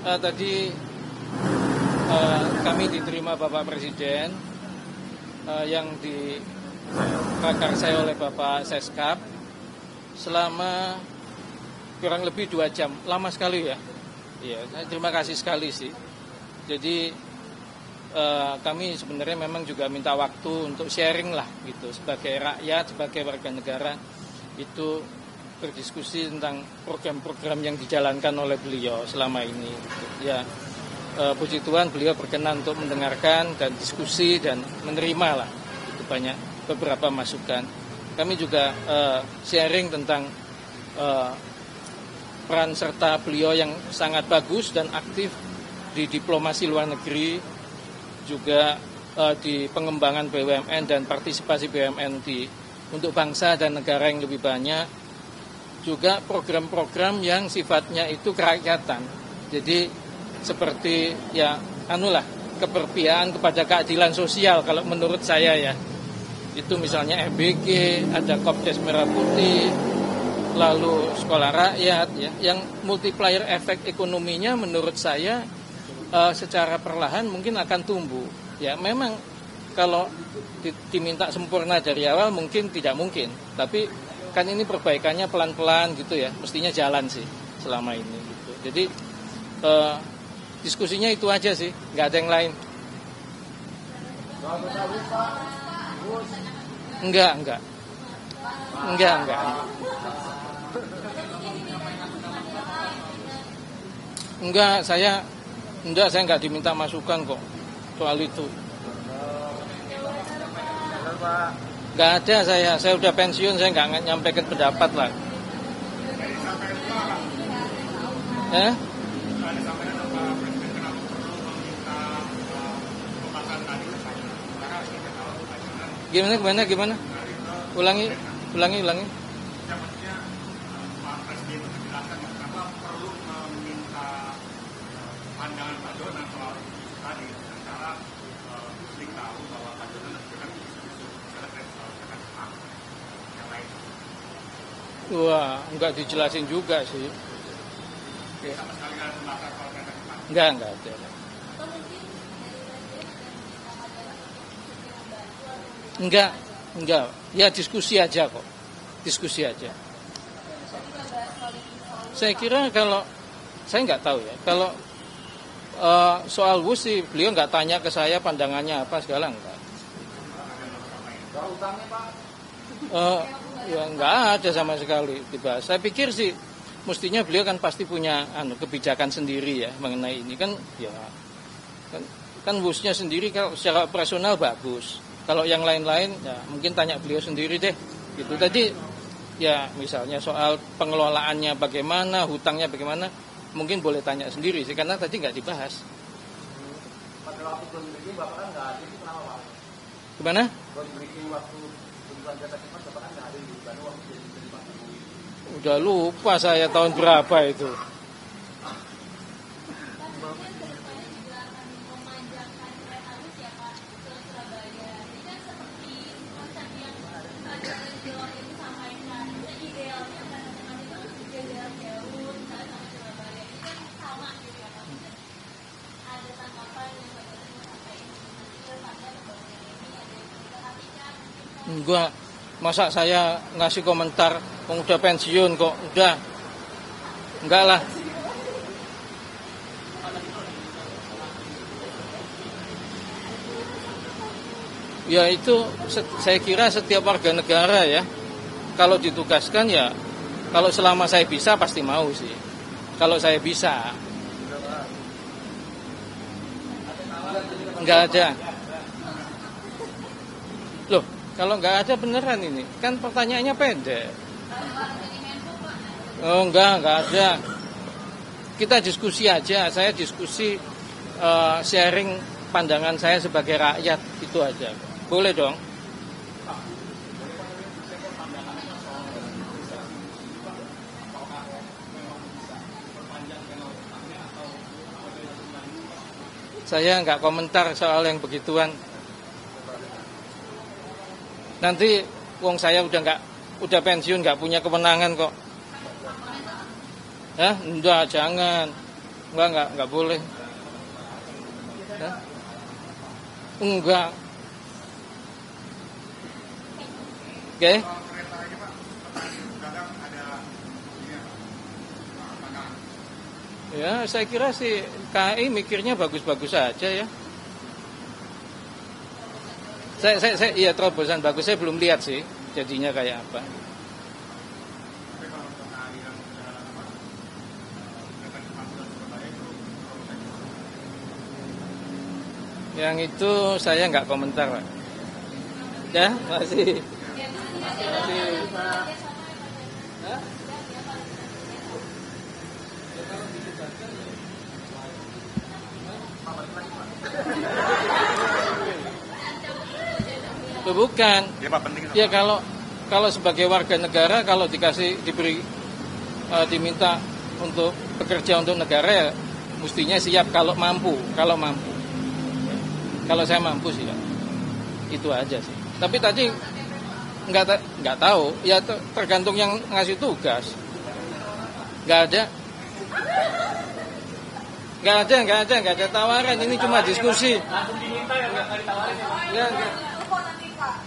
Tadi kami diterima Bapak Presiden yang diprakarsai oleh Bapak Seskap selama kurang lebih 2 jam. Lama sekali ya. Iya, terima kasih sekali sih. Jadi kami sebenarnya memang juga minta waktu untuk sharing lah gitu, sebagai rakyat, sebagai warga negara itu berdiskusi tentang program-program yang dijalankan oleh beliau selama ini gitu. Ya, puji Tuhan beliau berkenan untuk mendengarkan dan diskusi dan menerima lah itu banyak beberapa masukan. Kami juga sharing tentang peran serta beliau yang sangat bagus dan aktif di diplomasi luar negeri, juga di pengembangan BUMN dan partisipasi BUMN untuk bangsa dan negara yang lebih banyak, juga program-program yang sifatnya itu kerakyatan. Jadi seperti ya keberpihakan kepada keadilan sosial kalau menurut saya ya. Itu misalnya FBG, ada Kopdes Merah Putih, lalu sekolah rakyat ya, yang multiplier efek ekonominya menurut saya secara perlahan mungkin akan tumbuh. Ya memang kalau diminta sempurna dari awal mungkin tidak mungkin, tapi kan ini perbaikannya pelan-pelan gitu ya, mestinya jalan sih selama ini gitu. Jadi diskusinya itu aja sih, nggak ada yang lain. Enggak. Saya nggak diminta masukan kok soal itu. Nggak ada saya udah pensiun, saya nggak nyampaikan pendapat lah. Gimana? Ulangi. Pandangan Pak Jonan soal tadi antara publik tahu bahwa Pak Jonan kan yang lain. Wah, enggak dijelasin juga sih. Sama sekali nggak ada pembahasan soal kata-kata. Enggak ada. Enggak. Ya diskusi aja kok. Diskusi aja. Saya kira kalau saya nggak tahu ya. Kalau soal WUS sih beliau nggak tanya ke saya pandangannya apa segala enggak. Ya nggak ada sama sekali dibahas. Saya pikir sih mestinya beliau kan pasti punya kebijakan sendiri ya mengenai ini kan ya kan WUS-nya sendiri kalau secara operasional bagus. Kalau yang lain-lain ya mungkin tanya beliau sendiri deh. Gitu tadi ya misalnya soal pengelolaannya bagaimana, hutangnya bagaimana, mungkin boleh tanya sendiri sih karena tadi nggak dibahas. Pada waktu belum briefing Bapak kan nggak ada, itu kenapa Pak? Gimana? Belum briefing waktu tuntutan jasa cepat Bapak kan nggak ada di Bandung waktu jadi Pak Jokowi. Udah lupa saya tahun berapa itu. Enggak, masa saya ngasih komentar udah pensiun kok, udah enggak lah. Ya itu saya kira setiap warga negara ya, kalau ditugaskan ya, kalau selama saya bisa pasti mau sih, kalau saya bisa. Enggak ada. Loh, kalau nggak ada beneran ini, kan pertanyaannya pendek. Oh enggak ada. Kita diskusi aja, saya diskusi sharing pandangan saya sebagai rakyat, itu aja. Boleh dong. Saya nggak komentar soal yang begituan. Nanti wong saya udah pensiun, nggak punya kewenangan kok. Enggak, jangan. Enggak boleh. Ya? Enggak. Oke. Ya, saya kira sih KAI mikirnya bagus-bagus saja ya. Saya iya terobosan bagus, saya belum lihat sih jadinya kayak apa. Yang itu saya nggak komentar, Pak. Ya, masih. Hah? Bukan. Ya Pak, penting. Ya kalau sebagai warga negara kalau diberi diminta untuk bekerja untuk negara ya mestinya siap kalau mampu. Kalau saya mampu sih ya. Itu aja sih. Tapi tadi nggak tahu, ya tergantung yang ngasih tugas. Nggak ada tawaran. Ini cuma diskusi. Langsung diminta ya, nggak ditawarin ya? Ya, Lupa nanti Pak.